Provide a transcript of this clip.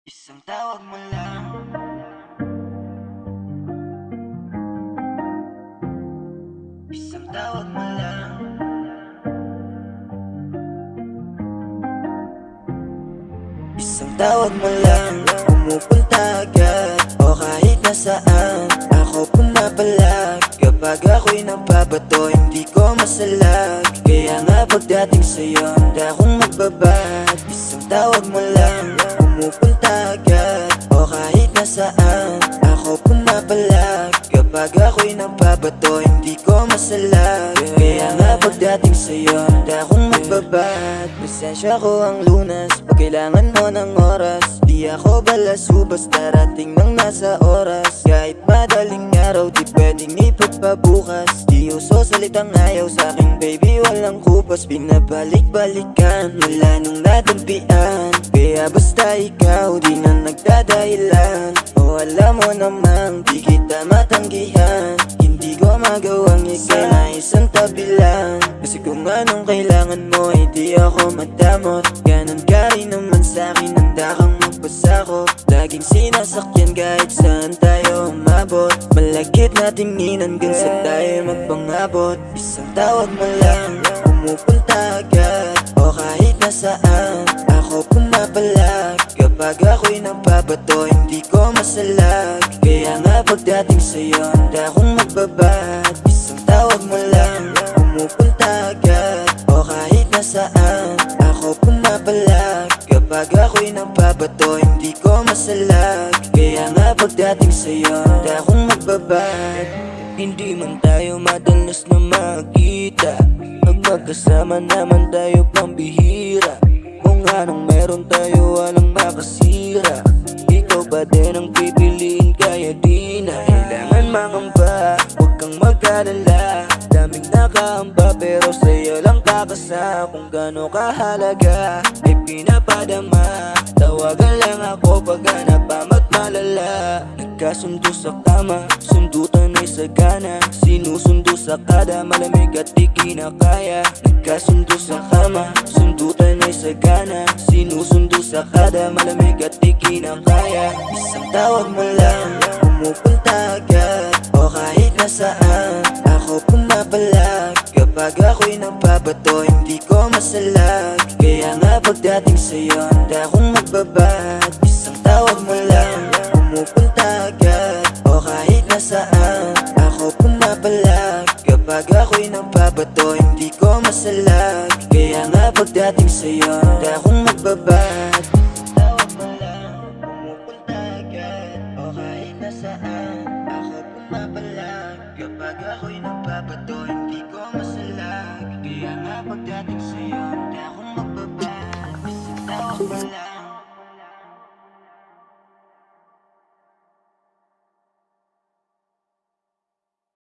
Isang tawag mo lang. Isang tawag mo lang. Isang tawag mo lang, pumupunta agad. O kahit nasaan, ako pumapalag. Kapag ako'y nababato, hindi ko masalag. Kaya nga pagdating sa'yo, handa akong magbabad. Isang tawag mo lang, pumupunta agad. O kahit nasaan, ako pumapalag. Kapag ako'y nababato, hindi ko masalag. Kaya nga pagdating sa'yo, handa akong magbabad. Presensya ko ang Lunas, pag kailangan mo ng oras. Di ako balasubas, darating nang nasa oras. Kahit madaling araw, di pwedeng ipagpabukas. Di uso salitang ayaw sa'king baby, walang kupas. Pinabalik-balikan mula nung natampian. Kaya basta ikaw, di na nagdadahilan. O alam mo namang di kita matanggihan. Hindi ko magawang ikay na isang tabi lang. Kasi kung anong kailangan mo, ay di ako madamot. Ganon ka rin naman sa'kin, handa kang magpasakop. Laging sinasakyan kahit saan tayo umabot. Malagkit na tinginan gan sa tayo magpangabot. Isang tawag mo lang, pumupunta agad. O kahit nasaan, ako pumapalag. Kapag ako'y nababato, hindi ko masalag. Kaya nga pagdating sa'yo, handa akong magbabad. Isang tawag mo lang, pumupunta agad. O kahit nasaan, ako pumapalag. Kapag ako'y nababato, hindi ko masalag. Kaya nga pagdating sa'yo, handa akong magbabad. Hindi man tayo madalas na makita, pag magkasama naman tayo pambihira. Kung anong meron tayo walang makasira. Ikaw ba din ang pipiliin kaya di na kailangan mangamba. Huwag kang mag-alala, daming nakaamba pero sa'yo lang kakasa. Kung gano'n kahalaga ay pinapadama. Tawagan lang ako pag hanap at malala. Nagkasundo sa kama, sundutan ay sagana. Sinusundo sa kada, malamig at di kinakaya. Nagkasundo sa kama, sundutan ay sagana. Sinusundo sa kada, malamig at di kinakaya. Isang tawag mo lang, pumupunta agad. O kahit nasaan, ako pumapalag. Kapag ako'y nababato, hindi ko masalag. Kaya nga pagdating sa'yo, handa akong magbabad. Isang tawag mo lang, pumupunta agad. O kahit nasaan, ako pumapalag. Kapag ako'y nababato, hindi ko masalag. Kaya nga pagdating sa'yo, handa akong magbabad. Tawag mo lang, pumupunta agad. O kahit nasaan, ako pumapalag. Kapag ako'y nababato, hindi ko masalag. Kaya nga pagdating sa'yo, handa akong magbabad. Isang tawag mo lang.